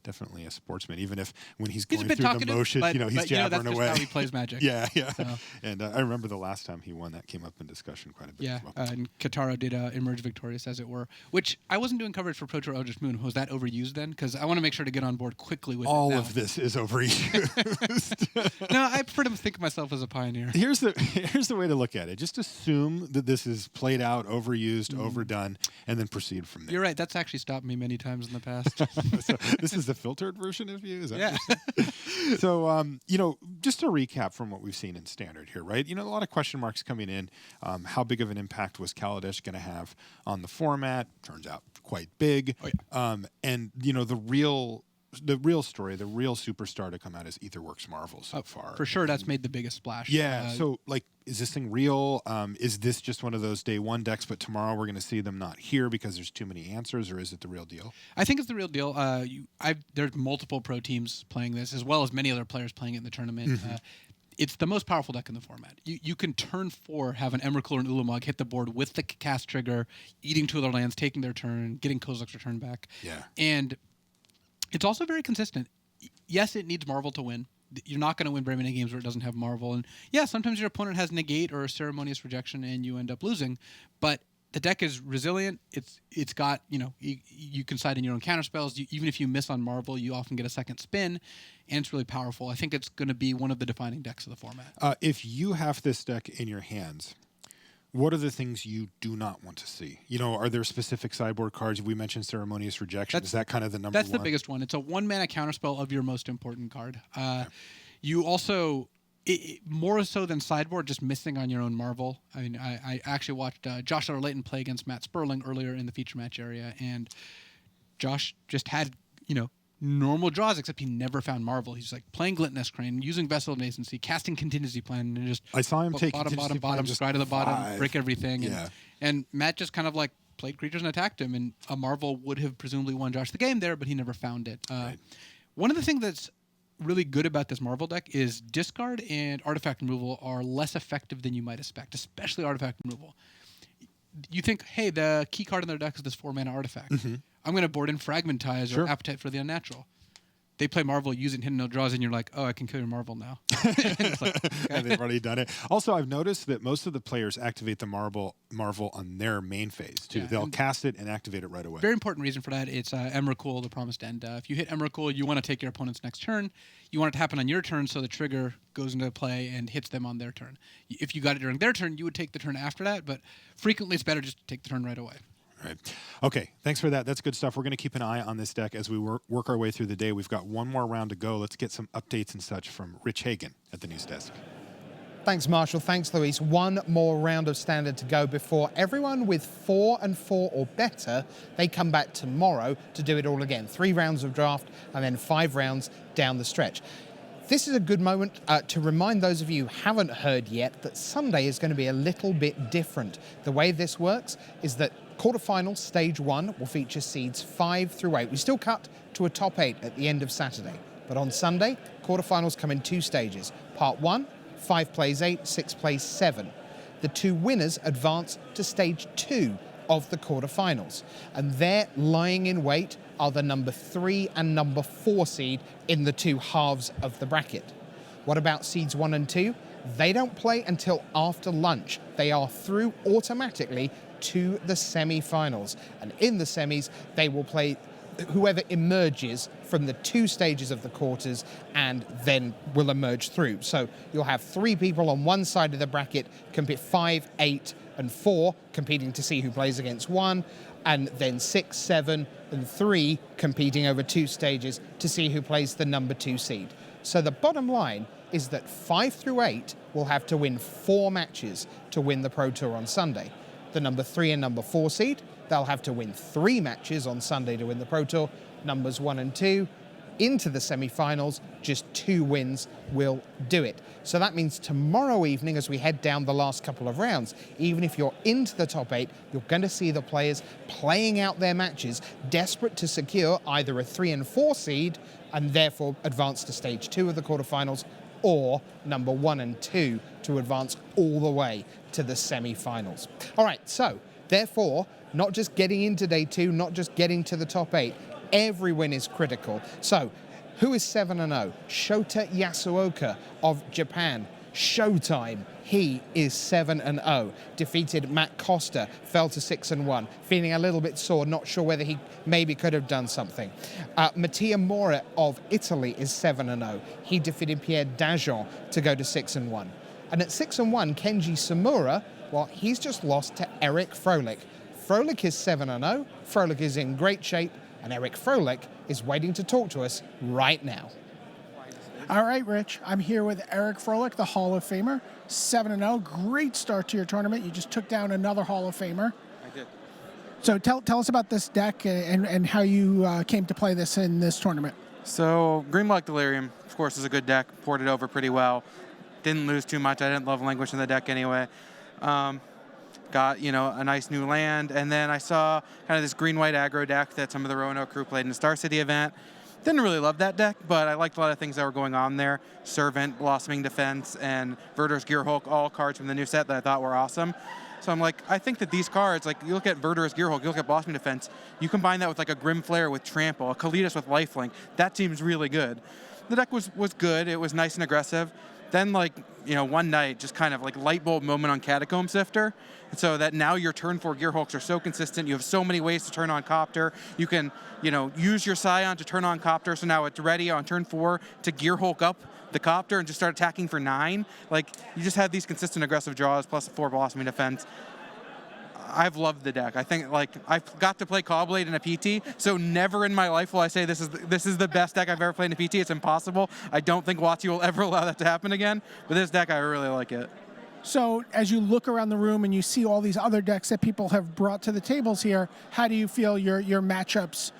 definitely a sportsman, even if when he's He's going a bit through the talkative, motion, but, he's but, jabbering that's away. just how he plays Magic. Yeah. So. And I remember the last time he won, that came up in discussion quite a bit. Yeah, as well. and Kataro did emerge victorious, as it were, which I wasn't doing coverage for Pro Tour Eldritch Moon. Was that overused then? Because I want to make sure to get on board quickly with All it now. of this is overused. No, I prefer to think of myself as a pioneer. Here's the way to look at it. Just assume that this is played out, overused, overdone, and then proceed from there. You're right. That's actually stopped me many times in the past. So this is the filtered version of you? Is that Yeah. what you're saying? So, just to recap from what we've seen in Standard here, right? A lot of question marks coming in. How big of an impact was Kaladesh going to have on the format? Turns out quite big. Oh, yeah. And, the real story, the real superstar to come out is Etherworks Marvel so far. For sure, that's made the biggest splash. Yeah. Is this thing real? Is this just one of those day one decks, but tomorrow we're going to see them not here because there's too many answers, or is it the real deal? I think it's the real deal. There's multiple pro teams playing this, as well as many other players playing it in the tournament. Mm-hmm. It's the most powerful deck in the format. You can turn 4, have an Emrakul or an Ulamog hit the board with the cast trigger, eating 2 of their lands, taking their turn, getting Kozilek's return back. Yeah. And it's also very consistent. Yes, it needs Marvel to win. You're not going to win very many games where it doesn't have Marvel. And yeah, sometimes your opponent has negate or a ceremonious rejection and you end up losing. But the deck is resilient. It's got, you can side in your own counter spells. Even if you miss on Marvel, you often get a second spin, and it's really powerful. I think it's going to be one of the defining decks of the format. If you have this deck in your hands, what are the things you do not want to see? Are there specific sideboard cards? We mentioned ceremonious rejection. Is that kind of the number one? That's the biggest one. It's a 1-mana counterspell of your most important card. You also, more so than sideboard, just missing on your own Marvel. I mean, I actually watched Josh Layton play against Matt Sperling earlier in the feature match area, and Josh just had, normal draws, except he never found Marvel. He's like playing Glintness Crane, using Vessel of Nascency, casting Contingency Plan, and just I saw him take bottom, just stride to the bottom, 5. break everything. Yeah. And Matt just kind of like played creatures and attacked him, and a Marvel would have presumably won Josh the game there, but he never found it. Right. One of the things that's really good about this Marvel deck is discard and artifact removal are less effective than you might expect, especially artifact removal. You think, hey, the key card in their deck is this 4-mana artifact. Mm-hmm. I'm going to board in Fragmentize or Appetite for the Unnatural. They play Marvel using hidden no draws, and you're like, oh, I can kill your Marvel now. It's like, okay. And they've already done it. Also, I've noticed that most of the players activate the Marvel on their main phase, too. Yeah, They'll cast it and activate it right away. Very important reason for that. It's Emrakul, the Promised End. If you hit Emrakul, you want to take your opponent's next turn. You want it to happen on your turn so the trigger goes into play and hits them on their turn. If you got it during their turn, you would take the turn after that, but frequently it's better just to take the turn right away. Right. Okay, thanks for that. That's good stuff. We're going to keep an eye on this deck as we work our way through the day. We've got one more round to go. Let's get some updates and such from Rich Hagan at the news desk. Thanks, Marshall. Thanks, Luis. One more round of Standard to go before everyone with 4 and 4 or better, they come back tomorrow to do it all again. 3 rounds of draft and then 5 rounds down the stretch. This is a good moment to remind those of you who haven't heard yet that Sunday is going to be a little bit different. The way this works is that quarterfinals, stage 1, will feature seeds 5 through 8. We still cut to a top 8 at the end of Saturday. But on Sunday, quarterfinals come in 2 stages. Part 1, 5 plays 8, 6 plays 7. The 2 winners advance to stage 2 of the quarterfinals. And there, lying in wait, are the number 3 and number 4 seed in the 2 halves of the bracket. What about seeds 1 and 2? They don't play until after lunch. They are through automatically to the semi-finals. And in the semis, they will play whoever emerges from the 2 stages of the quarters and then will emerge through. So you'll have 3 people on one side of the bracket compete 5, 8, and 4 competing to see who plays against 1, and then 6, 7, and 3 competing over 2 stages to see who plays the number 2 seed. So the bottom line is that 5 through 8 will have to win 4 matches to win the Pro Tour on Sunday. The number 3 and number 4 seed, they'll have to win 3 matches on Sunday to win the Pro Tour. Numbers 1 and 2 into the semi-finals, just 2 wins will do it. So that means tomorrow evening, as we head down the last couple of rounds, even if you're into the top 8, you're going to see the players playing out their matches, desperate to secure either a 3 and 4 seed and therefore advance to stage 2 of the quarterfinals, or number 1 and 2 to advance all the way to the semi-finals. All right, so therefore, not just getting into day 2, not just getting to the top 8, Every win is critical. So, who is 7-0? Shota Yasuoka of Japan. Showtime. He is 7-0. Defeated Matt Costa, fell to 6-1. Feeling a little bit sore, not sure whether he maybe could have done something. Mattia Mora of Italy is 7-0. He defeated Pierre Dajon to go to 6-1. And at 6-1, Kenji Samura, well, he's just lost to Eric Froelich. Froelich is 7-0. Froelich is in great shape, and Eric Froelich is waiting to talk to us right now. All right, Rich. I'm here with Eric Froelich, the Hall of Famer. 7-0. Great start to your tournament. You just took down another Hall of Famer. I did. So tell us about this deck and how you came to play this in this tournament. So Green Black Delirium, of course, is a good deck. Ported over pretty well. Didn't lose too much. I didn't love Languish in the deck anyway. Got, a nice new land. And then I saw kind of this green-white aggro deck that some of the Roanoke crew played in the Star City event. Didn't really love that deck, but I liked a lot of things that were going on there. Servant, Blossoming Defense, and Verdur's Gearhulk, all cards from the new set that I thought were awesome. So I'm like, I think that these cards, like you look at Verdur's Gearhulk, you look at Blossoming Defense, you combine that with like a Grim Flare with Trample, a Kalidas with Lifelink, that seems really good. The deck was good, it was nice and aggressive. Then one night, just kind of like light bulb moment on Catacomb Sifter. And so that now your turn 4 Gearhulks are so consistent. You have so many ways to turn on Copter. You can, use your Scion to turn on Copter. So now it's ready on turn 4 to Gearhulk up the Copter and just start attacking for 9. Like, you just have these consistent aggressive draws plus 4 Blossoming Defense. I've loved the deck. I think I've got to play Cobblade in a PT, so never in my life will I say this is the best deck I've ever played in a PT. It's impossible. I don't think WotC will ever allow that to happen again. But this deck, I really like it. So as you look around the room and you see all these other decks that people have brought to the tables here, how do you feel your matchups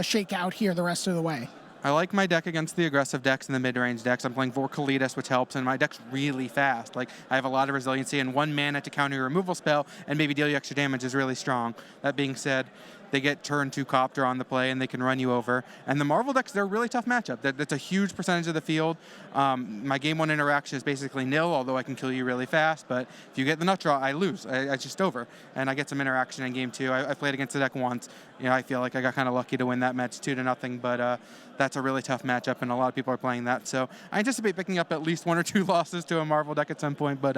shake out here the rest of the way? I like my deck against the aggressive decks and the mid-range decks. I'm playing 4 Kalidas, which helps, and my deck's really fast. Like, I have a lot of resiliency, and 1 mana to counter your removal spell and maybe deal you extra damage is really strong. That being said, they get turn 2 Copter on the play, and they can run you over. And the Marvel decks, they're a really tough matchup. That's a huge percentage of the field. My game 1 interaction is basically nil, although I can kill you really fast. But if you get the nut draw, I lose. It's just over. And I get some interaction in game 2. I played against the deck once. I feel like I got kind of lucky to win that match 2-0. But that's a really tough matchup, and a lot of people are playing that. So I anticipate picking up at least 1 or 2 losses to a Marvel deck at some point. But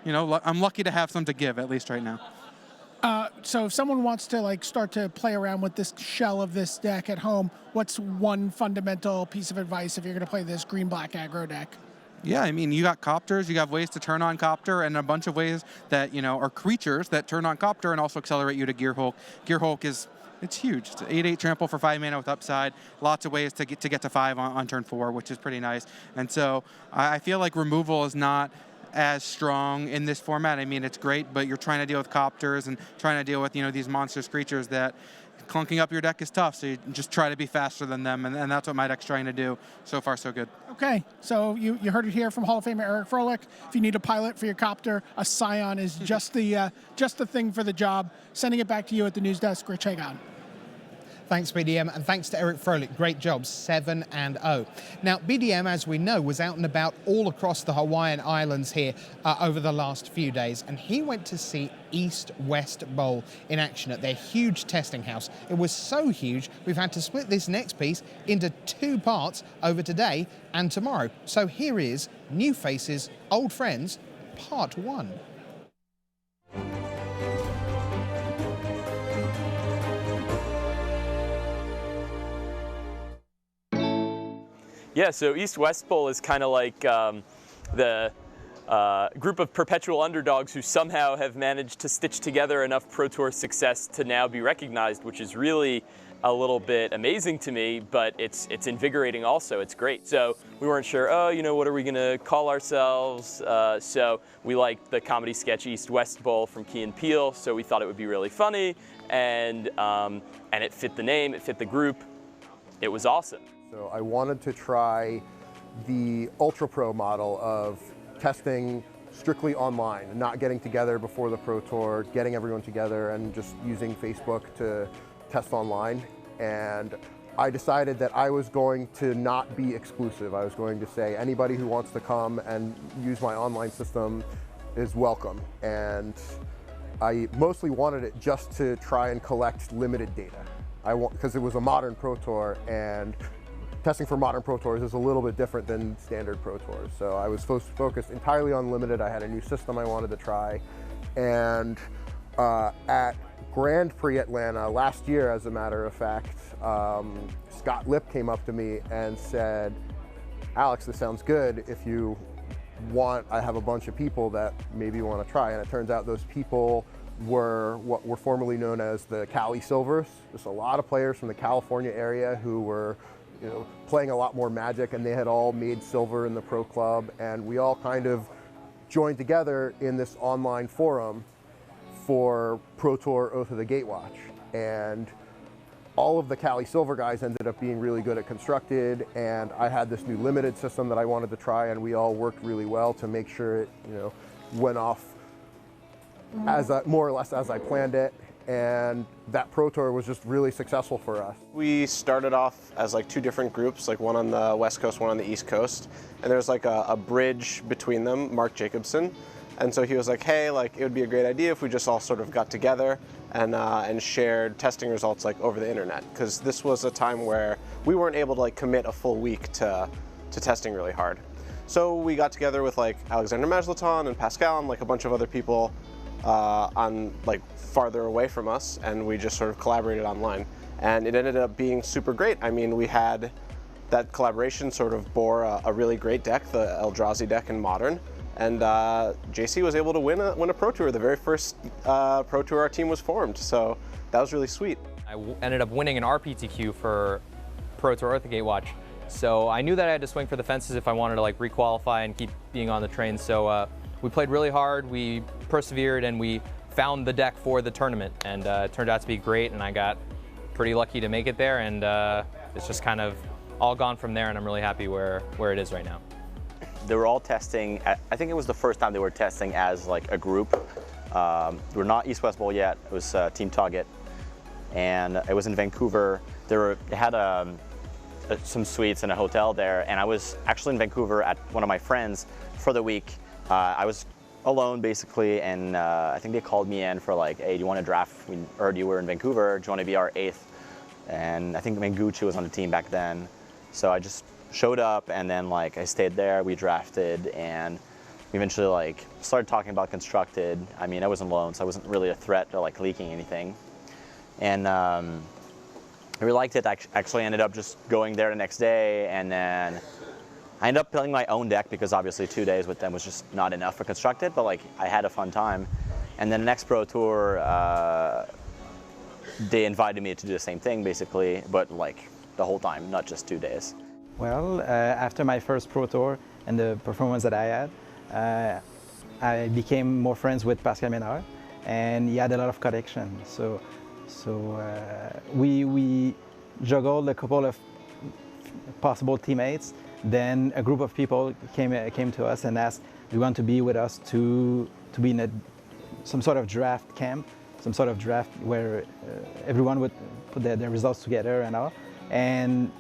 I'm lucky to have some to give at least right now. So if someone wants to start to play around with this shell of this deck at home, what's one fundamental piece of advice if you're going to play this green-black aggro deck? Yeah, I mean, you got Copters, you have ways to turn on Copter, and a bunch of ways that, are creatures that turn on Copter and also accelerate you to Gearhulk. Gearhulk it's huge. It's 8/8 trample for 5 mana with upside. Lots of ways to get to 5 on turn 4, which is pretty nice. And so I feel like removal is not as strong in this format. I mean, it's great, but you're trying to deal with Copters and trying to deal with, these monstrous creatures that clunking up your deck is tough. So you just try to be faster than them, and that's what my deck's trying to do. So far, so good. Okay, so you heard it here from Hall of Famer Eric Froelich. If you need a pilot for your Copter, a Scion is just the thing for the job. Sending it back to you at the news desk, Rich Hagon. Thanks, BDM, and thanks to Eric Froelich. Great job, 7-0. Now, BDM, as we know, was out and about all across the Hawaiian Islands here over the last few days, and he went to see East-West Bowl in action at their huge testing house. It was so huge, we've had to split this next piece into 2 parts over today and tomorrow. So here is New Faces, Old Friends, Part 1. Yeah, so East-West Bowl is kind of like the group of perpetual underdogs who somehow have managed to stitch together enough Pro Tour success to now be recognized, which is really a little bit amazing to me, but it's invigorating also. It's great. So we weren't sure, what are we going to call ourselves? So we liked the comedy sketch East-West Bowl from Key and Peele, so we thought it would be really funny, and it fit the name, it fit the group. It was awesome. So I wanted to try the Ultra Pro model of testing strictly online, not getting together before the Pro Tour, getting everyone together and just using Facebook to test online. And I decided that I was going to not be exclusive. I was going to say anybody who wants to come and use my online system is welcome. And I mostly wanted it just to try and collect limited data. because it was a modern Pro Tour, and testing for modern Pro Tours is a little bit different than standard Pro Tours. So I was focused entirely on limited. I had a new system I wanted to try, and at Grand Prix Atlanta last year, as a matter of fact, Scott Lipp came up to me and said, "Alex, this sounds good. If you want, I have a bunch of people that maybe want to try." And it turns out those people were what were formerly known as the Cali Silvers. Just a lot of players from the California area who were, playing a lot more Magic, and they had all made silver in the Pro Club, and we all kind of joined together in this online forum for Pro Tour Oath of the Gatewatch. And all of the Cali Silver guys ended up being really good at Constructed, and I had this new limited system that I wanted to try, and we all worked really well to make sure it, went off as more or less as I planned it. And that Pro Tour was just really successful for us. We started off as like two different groups, like one on the West Coast, one on the East Coast, and there's like a bridge between them, Mark Jacobson. And so he was like, hey, like it would be a great idea if we just all sort of got together and shared testing results like over the internet, because this was a time where we weren't able to like commit a full week to testing really hard. So we got together with like Alexander Majleton and Pascal and like a bunch of other people on like farther away from us, and we just sort of collaborated online, and it ended up being super great. I mean, we had that collaboration sort of bore a really great deck, the Eldrazi deck in Modern. And JC was able to win a Pro Tour, the very first Pro Tour our team was formed. So that was really sweet. I ended up winning an RPTQ for Pro Tour Earth Gatewatch. So I knew that I had to swing for the fences if I wanted to like requalify and keep being on the train. So we played really hard, we persevered, and we found the deck for the tournament. And it turned out to be great, and I got pretty lucky to make it there. And it's just kind of all gone from there, and I'm really happy where it is right now. They were all testing, I think it was the first time they were testing as like a group. We're not East West Bowl yet, it was Team Target. And it was in Vancouver. They had some suites in a hotel there, and I was actually in Vancouver at one of my friends for the week. I was alone basically, and I think they called me in for like, hey, do you want to draft? We heard you were in Vancouver, do you want to be our 8th? And I think Manguchi was on the team back then. So I just showed up, and then like I stayed there, we drafted, and we eventually like started talking about Constructed. I mean, I wasn't alone, so I wasn't really a threat to like leaking anything. And I really liked it. I actually ended up just going there the next day, and then I ended up playing my own deck because obviously 2 days with them was just not enough for Constructed, but like I had a fun time. And then the next Pro Tour, they invited me to do the same thing basically, but like the whole time, not just 2 days. Well, after my first Pro Tour and the performance that I had, I became more friends with Pascal Ménard, and he had a lot of connection. So we juggled a couple of possible teammates. Then a group of people came to us and asked, "Do you want to be with us to be in some sort of draft camp, some sort of draft where everyone would put their results together and all?" And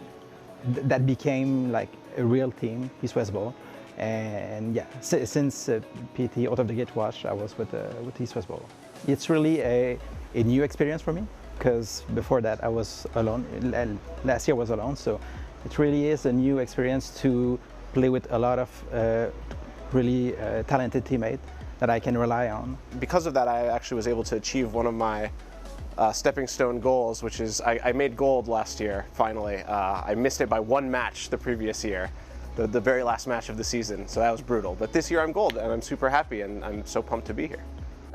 that became like a real team, East West Bowl. And yeah, since PT Out of the Gatewatch, I was with East West Bowl. It's really a new experience for me, because before that I was alone. Last year I was alone, so it really is a new experience to play with a lot of really talented teammates that I can rely on. Because of that, I actually was able to achieve one of my stepping stone goals, which is I made gold last year, finally. I missed it by 1 match the previous year, the very last match of the season, so that was brutal. But this year I'm gold, and I'm super happy, and I'm so pumped to be here.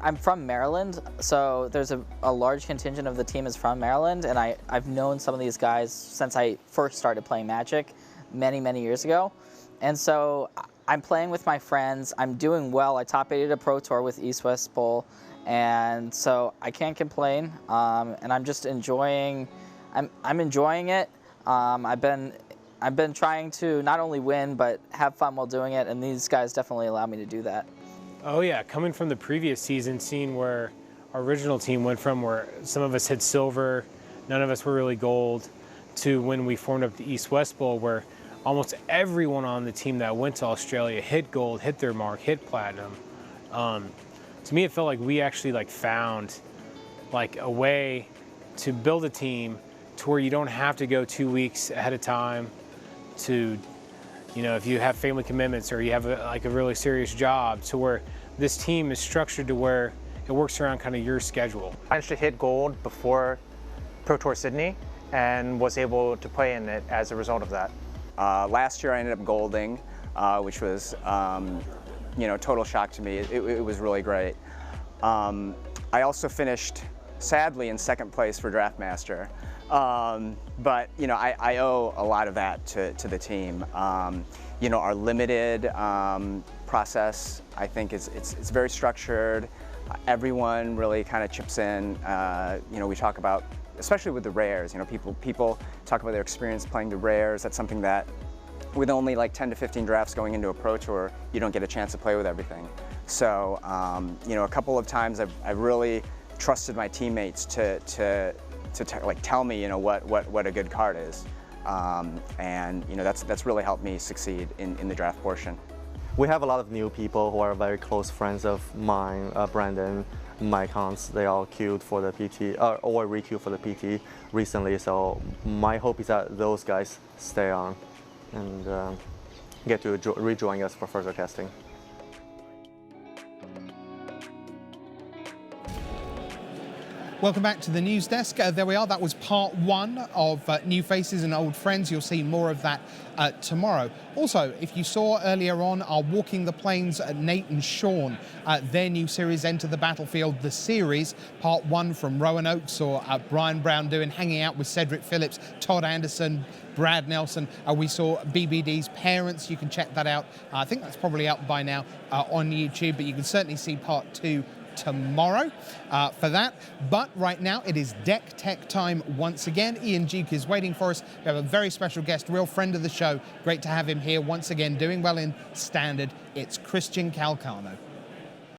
I'm from Maryland, so there's a large contingent of the team is from Maryland, and I've known some of these guys since I first started playing Magic many years ago. And so I'm playing with my friends, I'm doing well. I top 8 at a Pro Tour with East West Bowl, and so I can't complain, and I'm just enjoying, I'm enjoying it. I've been trying to not only win, but have fun while doing it, and these guys definitely allow me to do that. Oh yeah, coming from the previous season, seeing where our original team went from, where some of us had silver, none of us were really gold, to when we formed up the East-West Bowl, where almost everyone on the team that went to Australia hit gold, hit their mark, hit platinum. To me, it felt like we actually found a way to build a team to where you don't have to go 2 weeks ahead of time to, you know, if you have family commitments or you have a really serious job, to where this team is structured to where it works around kind of your schedule. I managed to hit gold before Pro Tour Sydney and was able to play in it as a result of that. Last year I ended up golding, which was, you know, total shock to me. It was really great. I also finished, sadly, in second place for Draftmaster. But, you know, I owe a lot of that to the team. You know, our limited process, I think it's very structured. Everyone really kind of chips in. You know, we talk about, especially with the rares, you know, people talk about their experience playing the rares. That's something that with only like 10 to 15 drafts going into a Pro Tour, you don't get a chance to play with everything. So, you know, a couple of times I've really trusted my teammates to like tell me, you know, what a good card is. And, you know, that's really helped me succeed in the draft portion. We have a lot of new people who are very close friends of mine, Brandon, Mike Hans. They all queued for the PT, or re-queued for the PT recently. So my hope is that those guys stay on and get to rejoin us for further testing. Welcome back to the news desk. There we are. That was part one of New Faces and Old Friends. You'll see more of that tomorrow. Also, if you saw earlier on our Walking the Plains, Nate and Sean, their new series, Enter the Battlefield, the series, part one from Roanoke, saw Brian Brown doing Hanging Out with Cedric Phillips, Todd Anderson, Brad Nelson. We saw BBD's parents. You can check that out. I think that's probably out by now on YouTube, but you can certainly see part two tomorrow for that. But right now it is deck tech time once again. Ian Duke is waiting for us. We have a very special guest, real friend of the show. Great to have him here once again, doing well in standard. It's Christian Calcano.